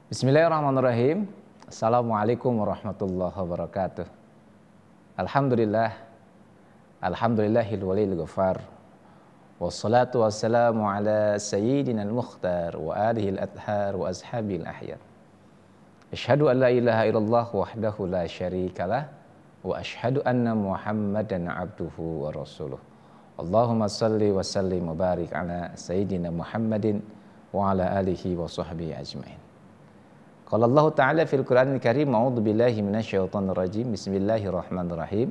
Bismillahirrahmanirrahim. Assalamualaikum warahmatullahi wabarakatuh. Alhamdulillah. Alhamdulillahil walil ghafar. Wassalatu wassalamu ala sayyidina al-mukhtar wa alihi al-athhar wa ashabil ahyar. Asyhadu an la ilaha illallah wahdahu la syarikalah wa asyhadu anna Muhammadan abduhu wa rasuluh. Allahumma salli wa sallim wa barik ala sayyidina Muhammadin wa ala alihi wa sahbihi ajmain. Qala Allah Ta'ala fil Qur'anil Karim, a'udzu billahi minasyaitonir rajim. Bismillahirrahmanirrahim.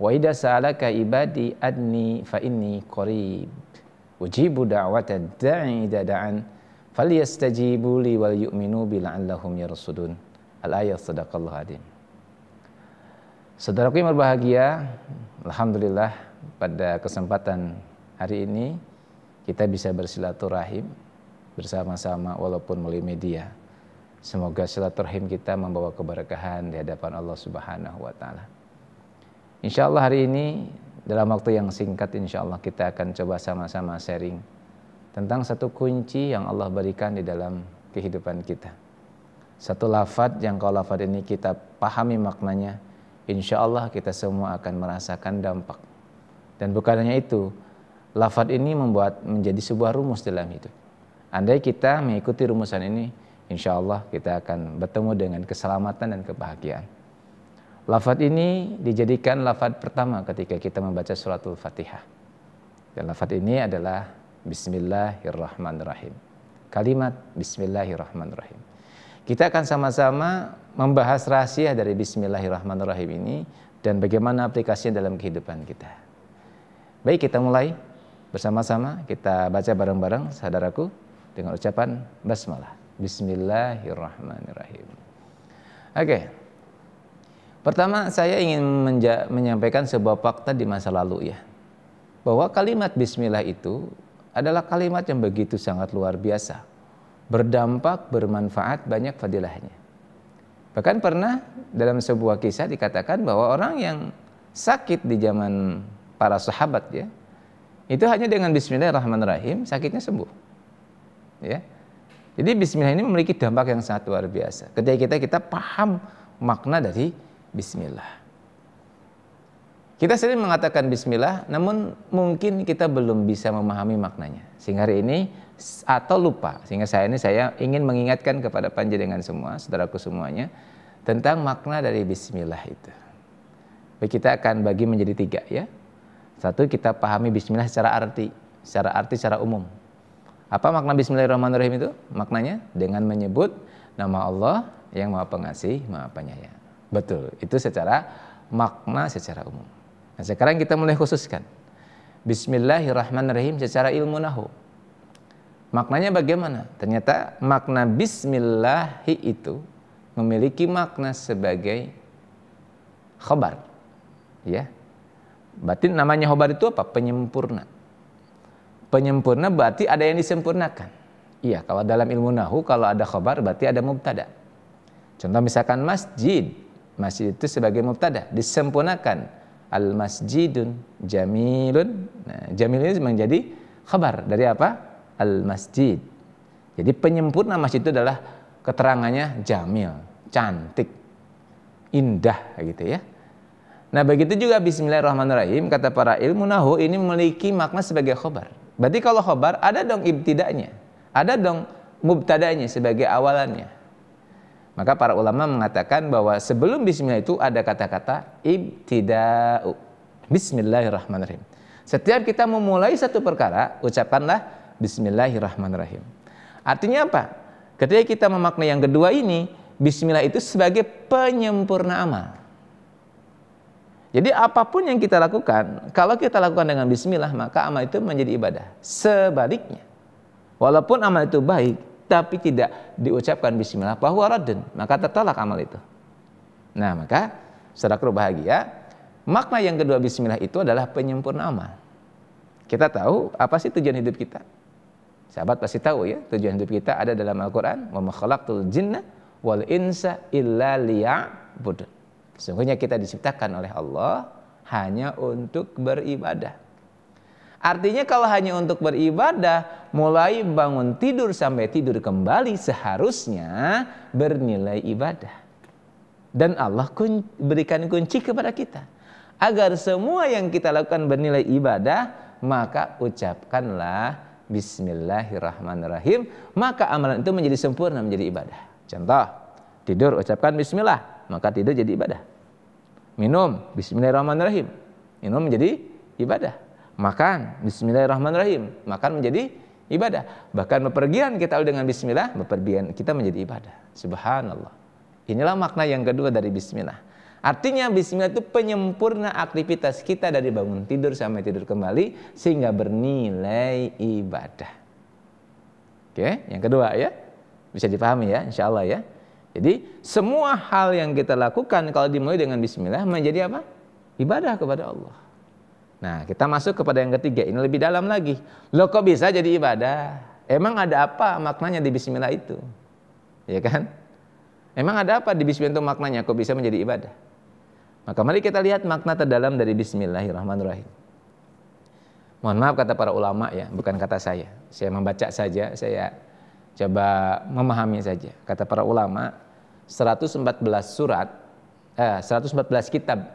Wa idza sa'alaka ibadi anni fa inni qarib. Ujibu da'watad da'i idza da'an falyastajibu li wal yu'minu bi la'allahum yarshudun. Al-ayat sadaqallahu adzim. Saudaraku yang berbahagia, alhamdulillah pada kesempatan hari ini kita bisa bersilaturahim bersama-sama walaupun melalui media. Semoga silaturahim kita membawa keberkahan di hadapan Allah Subhanahu wa taala. Insyaallah hari ini dalam waktu yang singkat insyaallah kita akan coba sama-sama sharing tentang satu kunci yang Allah berikan di dalam kehidupan kita. Satu lafaz yang kalau lafaz ini kita pahami maknanya, insyaallah kita semua akan merasakan dampak. Dan bukan hanya itu, lafaz ini menjadi sebuah rumus dalam hidup. Andai kita mengikuti rumusan ini, insya Allah kita akan bertemu dengan keselamatan dan kebahagiaan. Lafaz ini dijadikan lafaz pertama ketika kita membaca suratul Fatihah. Dan lafaz ini adalah Bismillahirrahmanirrahim. Kalimat Bismillahirrahmanirrahim. Kita akan sama-sama membahas rahasia dari Bismillahirrahmanirrahim ini dan bagaimana aplikasinya dalam kehidupan kita. Baik, kita mulai bersama-sama, kita baca bareng-bareng saudaraku dengan ucapan basmalah. Bismillahirrahmanirrahim. Oke. Pertama saya ingin menyampaikan sebuah fakta di masa lalu ya. Bahwa kalimat bismillah itu adalah kalimat yang begitu sangat luar biasa. Berdampak, bermanfaat, banyak fadilahnya. Bahkan pernah dalam sebuah kisah dikatakan bahwa orang yang sakit di zaman para sahabat ya, itu hanya dengan Bismillahirrahmanirrahim sakitnya sembuh. Ya. Jadi Bismillah ini memiliki dampak yang sangat luar biasa. Ketika kita paham makna dari Bismillah. Kita sering mengatakan Bismillah, namun mungkin kita belum bisa memahami maknanya. Sehingga hari ini atau lupa. Sehingga saya ingin mengingatkan kepada panjenengan semua, saudaraku semuanya, tentang makna dari Bismillah itu. Baik, kita akan bagi menjadi 3 ya. Satu, kita pahami Bismillah secara arti secara umum. Apa makna Bismillahirrahmanirrahim itu? Maknanya dengan menyebut nama Allah yang Maha Pengasih, Maha Penyayang. Betul, itu secara makna secara umum. Nah, sekarang kita mulai khususkan Bismillahirrahmanirrahim secara ilmu nahwu. Maknanya bagaimana? Ternyata makna Bismillahi itu memiliki makna sebagai khabar. Ya. Berarti namanya khobar itu apa? Penyempurna. Penyempurna berarti ada yang disempurnakan. Iya, kalau dalam ilmu nahwu kalau ada khobar berarti ada mubtada. Contoh misalkan masjid. Masjid itu sebagai mubtada, disempurnakan. Al-masjidun jamilun. Nah, jamil ini menjadi khabar dari apa? Al-masjid. Jadi penyempurna masjid itu adalah keterangannya jamil, cantik, indah gitu ya. Nah, begitu juga Bismillahirrahmanirrahim, kata para ilmu nahwu ini memiliki makna sebagai khobar. Berarti kalau khobar ada dong ibtida'nya, ada dong mubtada'nya sebagai awalannya. Maka para ulama mengatakan bahwa sebelum bismillah itu ada kata-kata ibtida'u. Bismillahirrahmanirrahim. Setiap kita memulai satu perkara, ucapkanlah Bismillahirrahmanirrahim. Artinya apa? Ketika kita memaknai yang kedua ini, bismillah itu sebagai penyempurna amal. Jadi apapun yang kita lakukan, kalau kita lakukan dengan bismillah, maka amal itu menjadi ibadah. Sebaliknya, walaupun amal itu baik, tapi tidak diucapkan bismillah, fahuwa raddun, maka tertolak amal itu. Nah, maka saudaraku bahagia, makna yang kedua bismillah itu adalah penyempurna amal. Kita tahu apa sih tujuan hidup kita? Sahabat pasti tahu ya, tujuan hidup kita ada dalam Al-Quran. Wa ma khalaqtul jinna wal insa illa liya'budun. Sesungguhnya kita diciptakan oleh Allah hanya untuk beribadah. Artinya kalau hanya untuk beribadah, mulai bangun tidur sampai tidur kembali seharusnya bernilai ibadah. Dan Allah berikan kunci kepada kita. Agar semua yang kita lakukan bernilai ibadah, maka ucapkanlah Bismillahirrahmanirrahim. Maka amalan itu menjadi sempurna, menjadi ibadah. Contoh, tidur ucapkan Bismillah, maka tidur jadi ibadah. Minum, Bismillahirrahmanirrahim, minum menjadi ibadah. Makan, Bismillahirrahmanirrahim, makan menjadi ibadah. Bahkan bepergian kita dengan Bismillah, bepergian kita menjadi ibadah. Subhanallah. Inilah makna yang kedua dari Bismillah. Artinya Bismillah itu penyempurna aktivitas kita dari bangun tidur sampai tidur kembali sehingga bernilai ibadah. Oke, yang kedua ya, bisa dipahami ya, insya Allah ya. Jadi semua hal yang kita lakukan kalau dimulai dengan Bismillah menjadi apa? Ibadah kepada Allah. Nah, kita masuk kepada yang ketiga, ini lebih dalam lagi. Loh, kok bisa jadi ibadah? Emang ada apa maknanya di Bismillah itu? Ya kan? Emang ada apa di Bismillah itu maknanya kok bisa menjadi ibadah? Maka mari kita lihat makna terdalam dari Bismillahirrahmanirrahim. Mohon maaf kata para ulama ya, bukan kata saya. Saya membaca saja, saya coba memahami saja. Kata para ulama, 114 kitab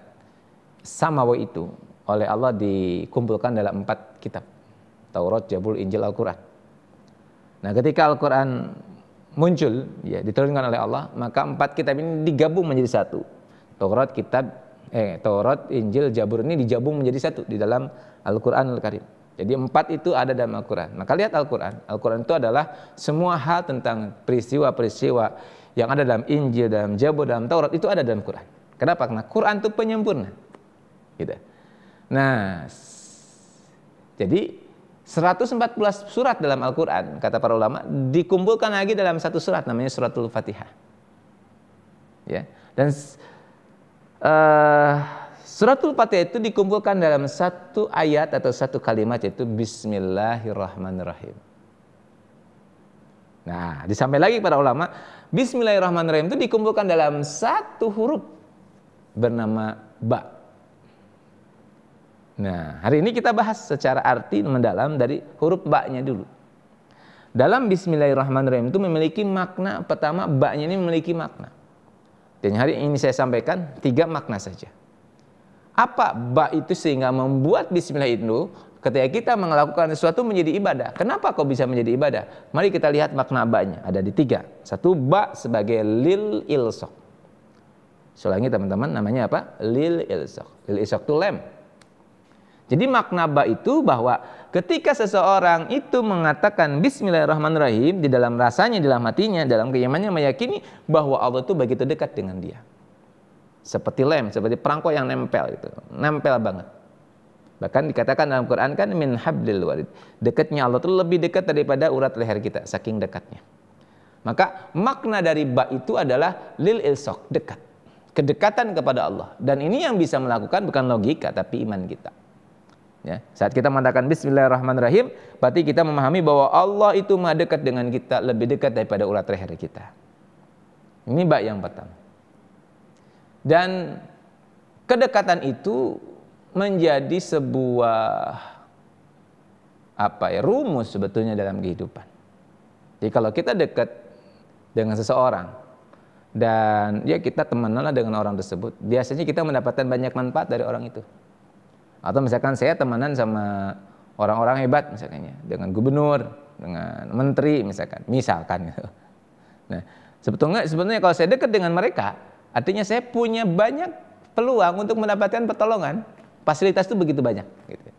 samawi itu oleh Allah dikumpulkan dalam 4 kitab. Taurat, Zabur, Injil, Al-Quran. Nah, ketika Al-Quran muncul, ya diturunkan oleh Allah, maka 4 kitab ini digabung menjadi satu. Taurat, Injil, Zabur ini digabung menjadi satu di dalam Al-Quran Al-Karim. Jadi 4 itu ada dalam Al-Quran. Maka lihat Al-Quran. Al-Quran itu adalah semua hal tentang peristiwa-peristiwa yang ada dalam Injil, dalam Zabur, dalam Taurat itu ada dalam Quran. Kenapa? Karena Quran itu penyempurna. Gitu. Nah, jadi 114 surat dalam Al-Quran, kata para ulama, dikumpulkan lagi dalam satu surat namanya Suratul Fatihah. Ya. Dan Suratul Fatihah itu dikumpulkan dalam satu ayat atau satu kalimat, yaitu Bismillahirrahmanirrahim. Nah, disampaikan lagi para ulama, Bismillahirrahmanirrahim itu dikumpulkan dalam satu huruf bernama ba. Nah, hari ini kita bahas secara arti mendalam dari huruf ba-nya dulu. Dalam Bismillahirrahmanirrahim itu memiliki makna, pertama ba-nya ini memiliki makna. Dan hari ini saya sampaikan 3 makna saja. Apa ba itu sehingga membuat Bismillah itu ketika kita melakukan sesuatu menjadi ibadah. Kenapa kok bisa menjadi ibadah? Mari kita lihat makna ba-nya. Ada di 3. 1, ba sebagai lil ilsaq. Soalnya teman-teman namanya apa? Lil ilsaq. Lil ilsaq itu lem. Jadi makna ba itu bahwa ketika seseorang itu mengatakan Bismillahirrahmanirrahim di dalam rasanya, di dalam hatinya, dalam keimanannya meyakini bahwa Allah itu begitu dekat dengan dia. Seperti lem, seperti perangko yang nempel itu, nempel banget. Bahkan dikatakan dalam Quran kan min hablil warid. Dekatnya Allah itu lebih dekat daripada urat leher kita, saking dekatnya. Maka makna dari ba itu adalah lil ilsaq, dekat. Kedekatan kepada Allah. Dan ini yang bisa melakukan bukan logika tapi iman kita. Ya, saat kita mengatakan Bismillahirrahmanirrahim, berarti kita memahami bahwa Allah itu maha dekat dengan kita, lebih dekat daripada urat leher kita. Ini bab yang pertama. Dan kedekatan itu menjadi sebuah rumus sebetulnya dalam kehidupan. Jadi kalau kita dekat dengan seseorang dan ya kita temanlah dengan orang tersebut, biasanya kita mendapatkan banyak manfaat dari orang itu. Atau misalkan saya temanan sama orang-orang hebat misalnya, dengan gubernur, dengan menteri misalkan gitu. Nah, sebetulnya kalau saya dekat dengan mereka, artinya saya punya banyak peluang untuk mendapatkan pertolongan. Fasilitas itu begitu banyak gitu.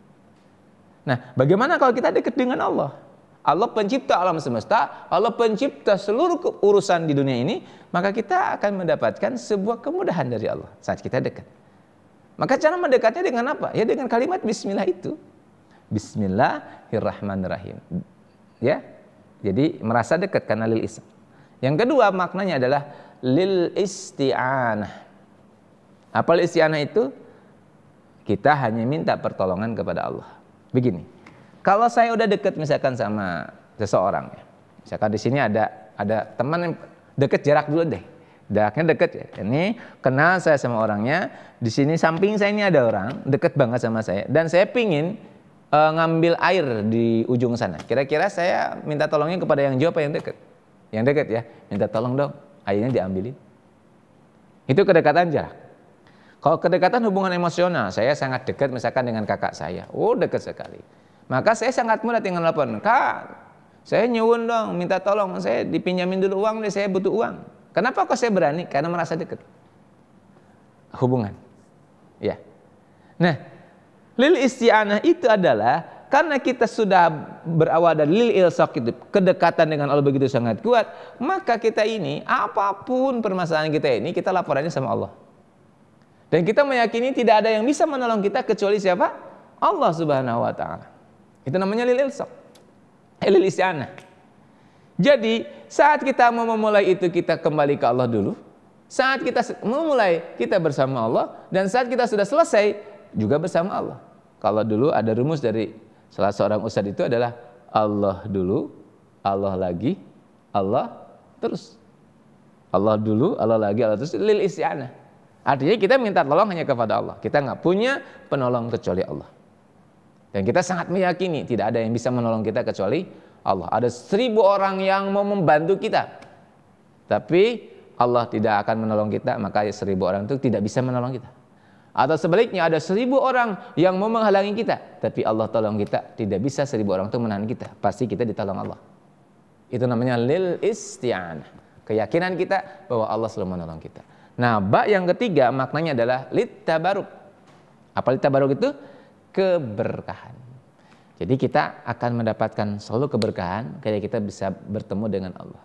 Nah, bagaimana kalau kita dekat dengan Allah? Allah pencipta alam semesta, Allah pencipta seluruh urusan di dunia ini, maka kita akan mendapatkan sebuah kemudahan dari Allah saat kita dekat. Maka cara mendekatnya dengan apa? Ya dengan kalimat Bismillah itu. Bismillahirrahmanirrahim. Ya, jadi merasa dekat karena lil ism. Yang kedua maknanya adalah lil isti'anah. Apa lil isti'anah itu? Kita hanya minta pertolongan kepada Allah. Begini, kalau saya udah dekat misalkan sama seseorang, ya, misalkan di sini ada teman yang dekat, jarak dulu deh. Jaraknya dekat ya. Ini kenal saya sama orangnya. Di sini samping saya ini ada orang dekat banget sama saya. Dan saya pingin ngambil air di ujung sana. Kira-kira saya minta tolongnya kepada yang jauh apa yang dekat? Yang dekat ya. Minta tolong dong, airnya diambilin. Itu kedekatan jarak. Kalau kedekatan hubungan emosional, saya sangat dekat misalkan dengan kakak saya. Oh, dekat sekali. Maka saya sangat mudah tinggal telepon, "Kak, saya nyuwun dong, minta tolong, saya dipinjamin dulu uang deh, saya butuh uang." Kenapa kok saya berani? Karena merasa dekat. Hubungan. Ya. Nah, lil isti'anah itu adalah karena kita sudah berawal dari lil ilsaq itu, kedekatan dengan Allah begitu sangat kuat, maka kita ini apapun permasalahan kita ini, kita laporannya sama Allah. Dan kita meyakini tidak ada yang bisa menolong kita kecuali siapa? Allah Subhanahu wa taala. Itu namanya lil ilsaq. Lil isti'anah. Jadi, saat kita mau memulai itu, kita kembali ke Allah dulu. Saat kita memulai, kita bersama Allah. Dan saat kita sudah selesai, juga bersama Allah. Kalau dulu ada rumus dari salah seorang ustadz itu adalah Allah dulu, Allah lagi, Allah terus. Allah dulu, Allah lagi, Allah terus. Lil isti'anah. Artinya kita minta tolong hanya kepada Allah. Kita nggak punya penolong kecuali Allah. Dan kita sangat meyakini tidak ada yang bisa menolong kita kecuali Allah. Ada 1000 orang yang mau membantu kita, tapi Allah tidak akan menolong kita, maka 1000 orang itu tidak bisa menolong kita. Atau sebaliknya, ada 1000 orang yang mau menghalangi kita, tapi Allah tolong kita, tidak bisa 1000 orang itu menahan kita. Pasti kita ditolong Allah. Itu namanya lil isti'anah. Keyakinan kita bahwa Allah selalu menolong kita. Nah, bab yang ketiga maknanya adalah lit tabaruk. Apa lit tabaruk itu? Keberkahan. Jadi kita akan mendapatkan selalu keberkahan kayak kita bisa bertemu dengan Allah.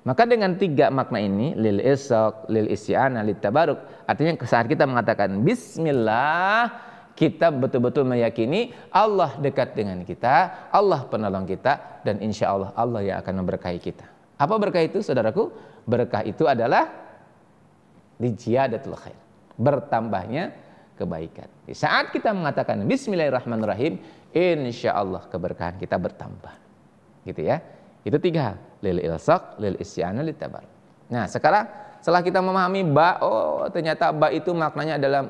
Maka dengan 3 makna ini, lil ilsaq, lil isti'anah, lit tabaruk, artinya saat kita mengatakan bismillah, kita betul-betul meyakini Allah dekat dengan kita, Allah penolong kita, dan insya Allah Allah yang akan memberkahi kita. Apa berkah itu, saudaraku? Berkah itu adalah ziyadatul khair, bertambahnya kebaikan. Di saat kita mengatakan bismillahirrahmanirrahim, insya Allah keberkahan kita bertambah. Gitu ya. Itu 3 hal. Lil ilsaq, lil isti'anah, lit tabaruk. Nah, sekarang setelah kita memahami ba, oh ternyata ba itu maknanya adalah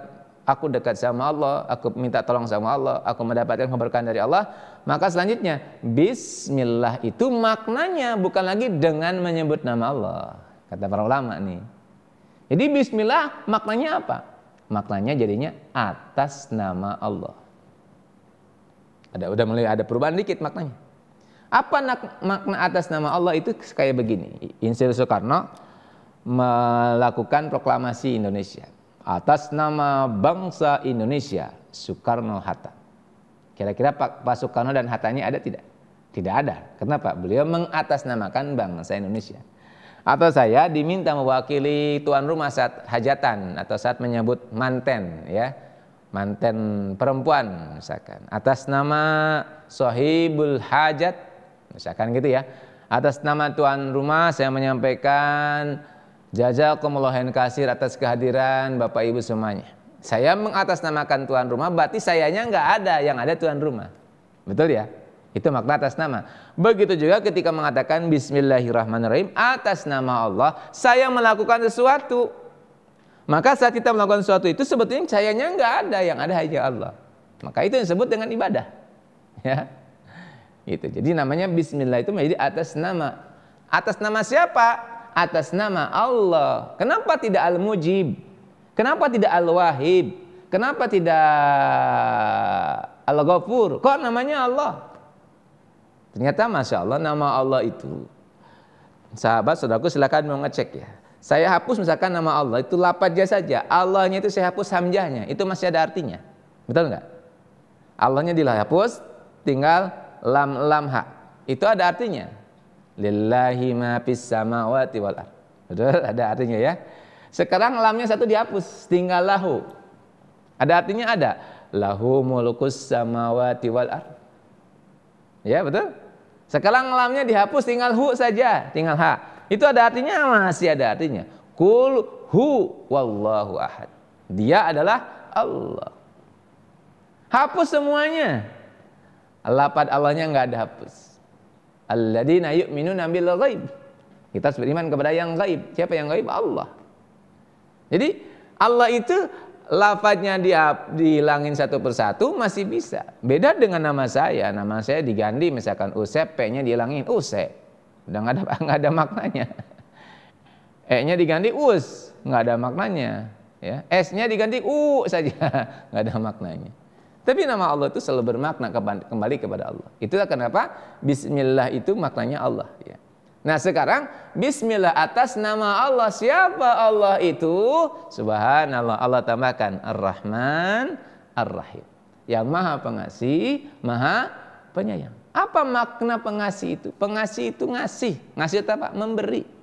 aku dekat sama Allah, aku minta tolong sama Allah, aku mendapatkan keberkahan dari Allah. Maka selanjutnya, bismillah itu maknanya bukan lagi dengan menyebut nama Allah. Kata para ulama nih. Jadi bismillah maknanya apa? Maknanya jadinya atas nama Allah. Udah mulai ada perubahan dikit maknanya. Apa makna atas nama Allah itu kayak begini. Insinyur Soekarno melakukan proklamasi Indonesia. Atas nama bangsa Indonesia, Soekarno-Hatta. Kira-kira Pak Soekarno dan Hattanya ada tidak? Tidak ada. Kenapa? Beliau mengatasnamakan bangsa Indonesia. Atau saya diminta mewakili tuan rumah saat hajatan atau saat menyambut manten, ya, manten perempuan misalkan. Atas nama Sohibul Hajat, misalkan gitu ya. Atas nama tuan rumah saya menyampaikan jazakumullah khairan katsir atas kehadiran Bapak Ibu semuanya. Saya mengatasnamakan tuan rumah, berarti sayanya nggak ada, yang ada tuan rumah. Betul ya? Itu makna atas nama. Begitu juga ketika mengatakan bismillahirrahmanirrahim, atas nama Allah saya melakukan sesuatu. Maka saat kita melakukan sesuatu itu sebetulnya sayanya nggak ada, yang ada hanya Allah. Maka itu yang disebut dengan ibadah. Ya. Gitu. Jadi namanya bismillah itu menjadi atas nama. Atas nama siapa? Atas nama Allah. Kenapa tidak Al-Mujib? Kenapa tidak Al-Wahib? Kenapa tidak Al-Ghafur? Kok namanya Allah? Ternyata Masya Allah nama Allah itu, sahabat saudaraku silakan mau ngecek ya. Saya hapus misalkan nama Allah itu lafadznya saja, Allahnya itu saya hapus hamzahnya, itu masih ada artinya. Betul nggak? Allahnya dihapus, tinggal lam ha. Itu ada artinya. Lillahi ma fis samawati wal ardh. Betul, ada artinya ya. Sekarang lamnya satu dihapus, tinggal lahu. Ada artinya ada. Lahu mulkus samawati wal ardh. Ya, betul? Sekarang lamnya dihapus, tinggal hu saja, tinggal ha. Itu ada artinya, masih ada artinya. Qul hu wallahu ahad. Dia adalah Allah. Hapus semuanya. Lafaz Allahnya enggak ada hapus. Alladzina yu'minuna bil ghaib. Kita harus beriman kepada yang gaib. Siapa yang gaib? Allah. Jadi Allah itu lafadznya dihilangin satu persatu masih bisa. Beda dengan nama saya diganti misalkan Usep, P-nya dihilangin Usep, udah nggak ada maknanya. E-nya diganti Us, nggak ada maknanya. Ya, S-nya diganti U saja, nggak ada maknanya. Tapi nama Allah itu selalu bermakna kembali kepada Allah. Itulah kenapa Bismillah itu maknanya Allah. Ya. Nah sekarang Bismillah atas nama Allah. Siapa Allah itu? Subhanallah, Allah tambahkan Ar-Rahman Ar-Rahim, yang maha pengasih, maha penyayang. Apa makna pengasih itu? Pengasih itu ngasih. Ngasih itu apa? Memberi.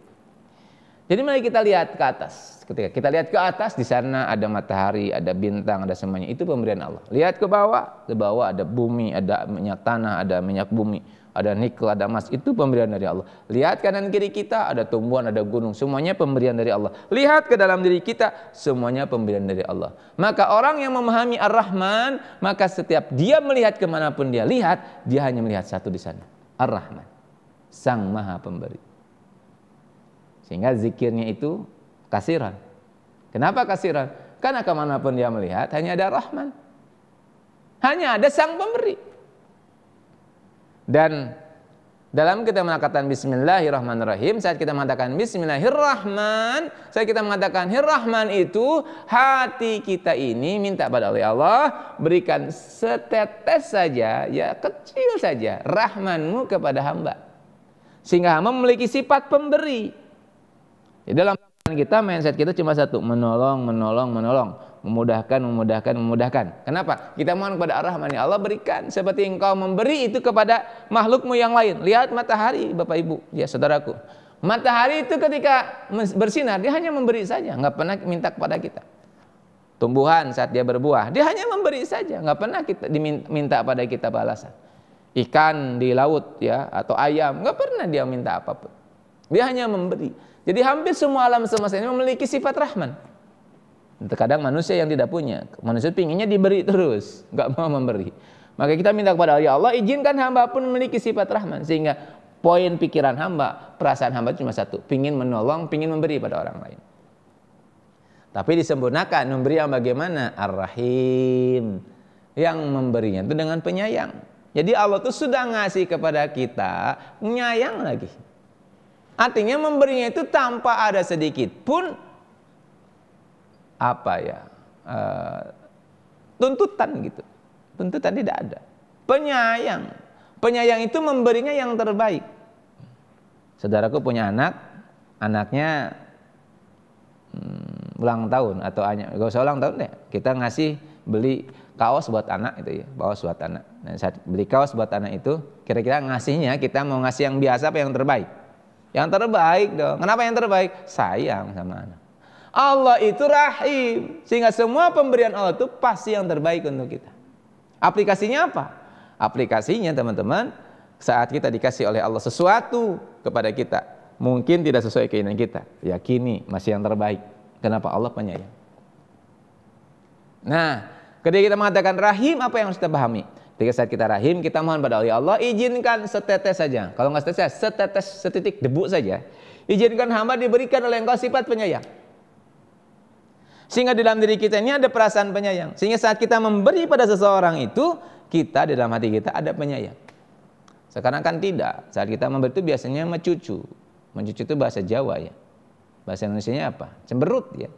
Jadi mari kita lihat ke atas. Ketika kita lihat ke atas, di sana ada matahari, ada bintang, ada semuanya. Itu pemberian Allah. Lihat ke bawah ada bumi, ada minyak tanah, ada minyak bumi, ada nikel, ada emas. Itu pemberian dari Allah. Lihat kanan kiri kita, ada tumbuhan, ada gunung. Semuanya pemberian dari Allah. Lihat ke dalam diri kita, semuanya pemberian dari Allah. Maka orang yang memahami Ar-Rahman, maka setiap dia melihat kemanapun dia lihat, dia hanya melihat satu di sana. Ar-Rahman, Sang Maha Pemberi. Sehingga zikirnya itu kasiran. Kenapa kasiran? Karena kemanapun dia melihat hanya ada Rahman, hanya ada Sang Pemberi. Dan dalam kita mengatakan Bismillahirrahmanirrahim, saat kita mengatakan Bismillahirrahman, saat kita mengatakan Rahman itu hati kita ini minta pada Allah, berikan setetes saja, ya kecil saja rahmanmu kepada hamba, sehingga hamba memiliki sifat pemberi. Di dalam kita mindset kita cuma satu, menolong, memudahkan. Kenapa? Kita mohon kepada Ar-Rahman, ya Allah berikan seperti Engkau memberi itu kepada makhlukmu yang lain. Lihat matahari, Bapak Ibu, ya saudaraku. Matahari itu ketika bersinar dia hanya memberi saja, nggak pernah minta kepada kita. Tumbuhan saat dia berbuah, dia hanya memberi saja, nggak pernah kita diminta pada kita balasan. Ikan di laut ya atau ayam, nggak pernah dia minta apapun. Dia hanya memberi. Jadi hampir semua alam semesta ini memiliki sifat Rahman. Terkadang manusia yang tidak punya, manusia pinginnya diberi terus, nggak mau memberi. Maka kita minta kepada Allah, ya Allah izinkan hamba pun memiliki sifat Rahman, sehingga poin pikiran hamba, perasaan hamba cuma satu, pingin menolong, pingin memberi pada orang lain. Tapi disempurnakan, memberi yang bagaimana? Ar-Rahim, yang memberinya itu dengan penyayang. Jadi Allah tuh sudah ngasih kepada kita, menyayang lagi. Artinya memberinya itu tanpa ada sedikit pun tuntutan gitu. Tuntutan tidak ada. Penyayang. Penyayang itu memberinya yang terbaik. Saudaraku punya anak, anaknya ulang tahun atau gak usah ulang tahun deh. Kita beli kaos buat anak itu ya, kaos buat anak. Nah, saat beli kaos buat anak itu, kira-kira ngasihnya kita mau ngasih yang biasa apa yang terbaik? Yang terbaik dong. Kenapa yang terbaik? Sayang sama anak. Allah itu Rahim, sehingga semua pemberian Allah itu pasti yang terbaik untuk kita. Aplikasinya apa? Aplikasinya teman-teman, saat kita dikasih oleh Allah sesuatu kepada kita, mungkin tidak sesuai keinginan kita, yakini masih yang terbaik. Kenapa? Allah penyayang. Nah, ketika kita mengatakan Rahim, apa yang harus kita pahami? Ketika saat kita Rahim, kita mohon pada Allah, izinkan setetes saja. Kalau nggak setetes, setitik debu saja. Izinkan hamba diberikan oleh Engkau sifat penyayang. Sehingga di dalam diri kita ini ada perasaan penyayang. Sehingga saat kita memberi pada seseorang itu, kita di dalam hati kita ada penyayang. Sekarang kan tidak. Saat kita memberi itu biasanya mencucu. Mencucu itu bahasa Jawa ya. Bahasa Indonesianya apa? Cemberut ya.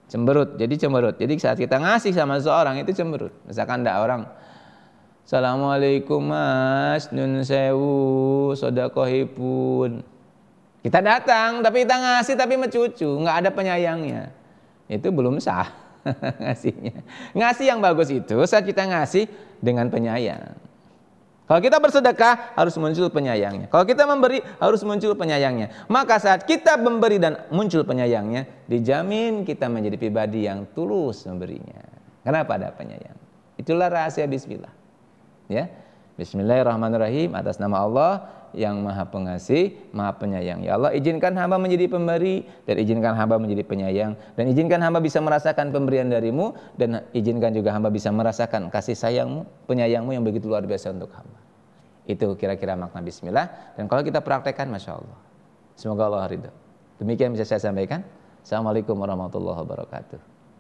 Cemberut. Jadi cemberut. Jadi saat kita ngasih sama seseorang itu cemberut. Misalkan ada orang, Assalamualaikum mas, nun sewu, sodakohipun. Kita datang, tapi kita ngasih tapi mencucu, nggak ada penyayangnya. Itu belum sah ngasihnya. Ngasih yang bagus itu saat kita ngasih dengan penyayang. Kalau kita bersedekah harus muncul penyayangnya. Kalau kita memberi harus muncul penyayangnya. Maka saat kita memberi dan muncul penyayangnya, dijamin kita menjadi pribadi yang tulus memberinya. Kenapa ada penyayang? Itulah rahasia Bismillah. Ya, Bismillahirrahmanirrahim, atas nama Allah yang Maha Pengasih, Maha Penyayang. Ya Allah, izinkan hamba menjadi pemberi dan izinkan hamba menjadi penyayang dan izinkan hamba bisa merasakan pemberian darimu dan izinkan juga hamba bisa merasakan kasih sayangmu, penyayangmu yang begitu luar biasa untuk hamba. Itu kira-kira makna Bismillah, dan kalau kita praktekkan, Masya Allah, semoga Allah ridha. Demikian bisa saya sampaikan. Assalamualaikum warahmatullahi wabarakatuh.